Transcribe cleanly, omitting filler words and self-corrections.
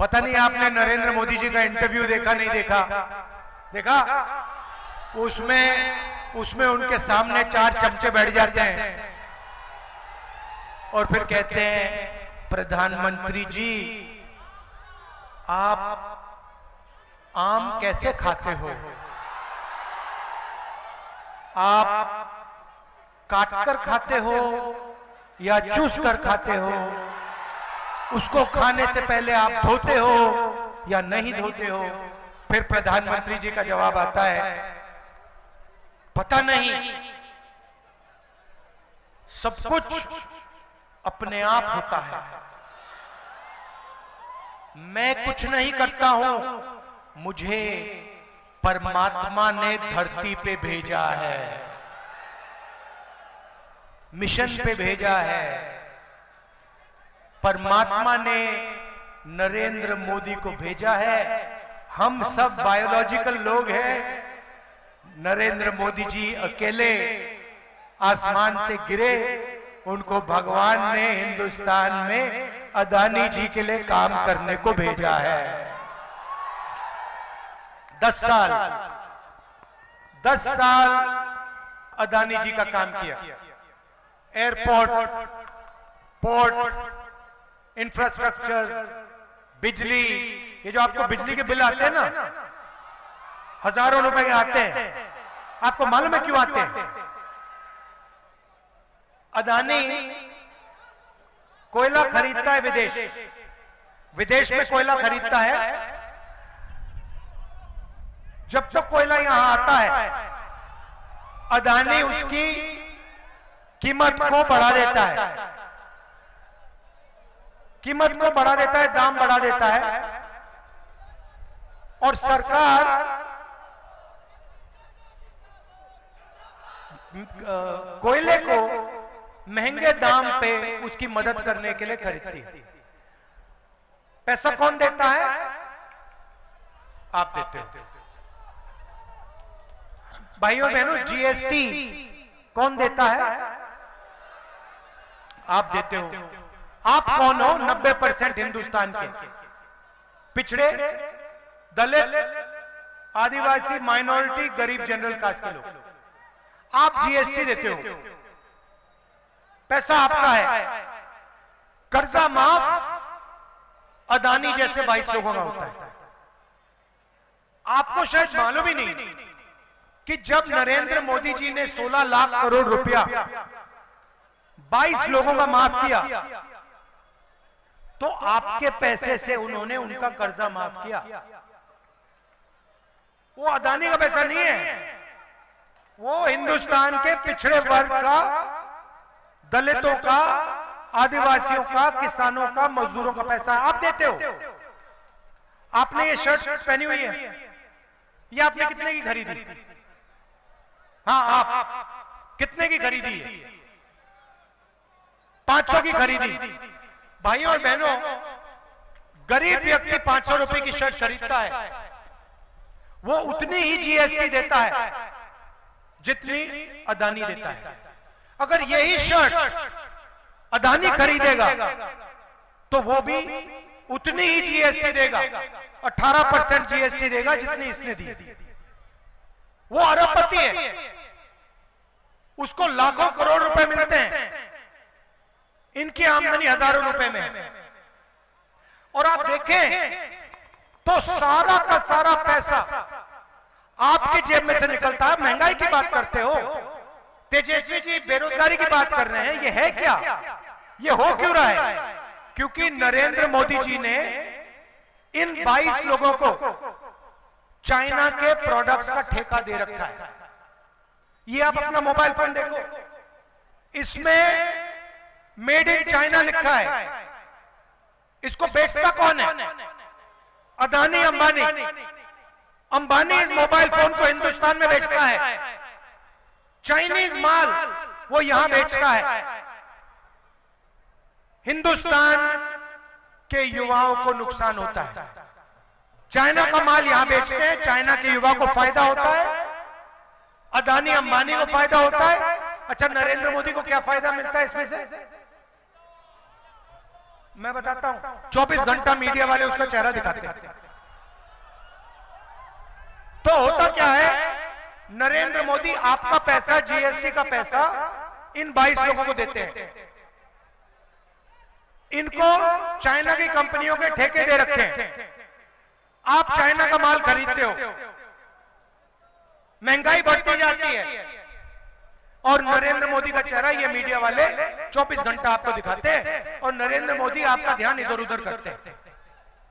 पता नहीं आपने नरेंद्र मोदी जी का इंटरव्यू देखा नहीं देखा? देखा? उसमें उनके सामने 4 चमचे बैठ जाते हैं और फिर कहते हैं, प्रधानमंत्री जी आप आम कैसे खाते हो? आप काटकर खाते हो या चूस कर खाते हो? उसको खाने से पहले आप धोते हो या नहीं धोते हो? फिर प्रधानमंत्री जी का जवाब आता है, पता नहीं, सब कुछ अपने आप होता है, मैं कुछ नहीं करता हूं, मुझे परमात्मा ने धरती पे भेजा है, मिशन पे भेजा है। परमात्मा ने नरेंद्र मोदी को भेजा है। हम सब बायोलॉजिकल लोग हैं। नरेंद्र मोदी जी अकेले आसमान से गिरे, उनको भगवान ने हिंदुस्तान में अदानी जी के लिए काम करने को भेजा है। 10 साल अदानी जी का काम किया। एयरपोर्ट, पोर्ट, इंफ्रास्ट्रक्चर, बिजली, ये जो आपको बिजली के बिल आते हैं ना, हजारों रुपए के आते हैं, आपको मालूम है क्यों आते हैं? अदानी कोयला खरीदता है विदेश में कोयला खरीदता है। जब तक कोयला यहां आता है, अदानी उसकी कीमत को बढ़ा देता है, कीमत को बढ़ा देता है, दाम बढ़ा देता है, और सरकार कोयले को महंगे दाम पे उसकी मदद करने के लिए खरीदती है। पैसा कौन देता है? आप देते हो। भाइयों बहनों, जीएसटी कौन देता है? आप देते हो। आप कौन हो? 90% हिंदुस्तान के पिछड़े, दलित, आदिवासी, माइनॉरिटी, गरीब, जनरल कास्ट के लोग, आप जीएसटी देते हो। पैसा आपका है। कर्जा माफ अदानी जैसे 22 लोगों का होता है। आपको शायद मालूम ही नहीं कि जब नरेंद्र मोदी जी ने 16 लाख करोड़ रुपया 22 लोगों का माफ किया, तो आपके पैसे से उन्होंने उनका कर्जा माफ किया। वो अदानी का पैसा नहीं है, वो हिंदुस्तान के पिछड़े वर्ग का, दलितों का, आदिवासियों का, किसानों का, मजदूरों का पैसा आप देते हो। आपने ये शर्ट पहनी हुई है, ये आपने कितने की खरीदी? हाँ, आप कितने की खरीदी है? 500 की खरीदी। भाइयों और बहनों, गरीब व्यक्ति 500 रुपए की शर्ट खरीदता है, वो उतनी ही जीएसटी देता है जितनी अदानी देता है। अगर यही शर्ट अदानी खरीदेगा तो वो भी उतनी ही जीएसटी देगा, 18% जीएसटी देगा जितनी इसने दी। वो अरबपति है, उसको लाखों करोड़ रुपए मिलते हैं, इनकी आमदनी हजारों रुपए में है। और आप देखें तो सारा का सारा पैसा आपके जेब में से निकलता है। महंगाई की बात करते हो, तेजस्वी जी बेरोजगारी की बात कर रहे हैं, ये है क्या? ये हो क्यों रहा है? क्योंकि नरेंद्र मोदी जी ने इन 22 लोगों को चाइना के प्रोडक्ट्स का ठेका दे रखा है। ये आप अपना मोबाइल फोन देखो, इसमें मेड इन चाइना लिखा है। इसको बेचता कौन है? अदानी, अंबानी। अंबानी इस मोबाइल फोन को हिंदुस्तान में बेचता है, चाइनीज माल वो यहां बेचता है। हिंदुस्तान के युवाओं को नुकसान होता है। चाइना का माल यहां बेचते हैं, चाइना के युवा को फायदा होता है, अदानी अंबानी को फायदा होता है। अच्छा, नरेंद्र मोदी को क्या फायदा मिलता है इसमें से? मैं बताता हूं, 24 घंटा मीडिया वाले उसका चेहरा दिखाते हैं। तो होता क्या है, नरेंद्र मोदी आपका पैसा, जीएसटी का पैसा इन 22 लोगों को देते हैं। इनको चाइना की कंपनियों के ठेके दे रखे हैं। आप चाइना का माल खरीदते हो, महंगाई बढ़ती जाती है, और नरेंद्र मोदी का चेहरा ये मीडिया वाले 24 घंटा आपको दिखाते हैं, और नरेंद्र मोदी आपका ध्यान इधर उधर करते हैं।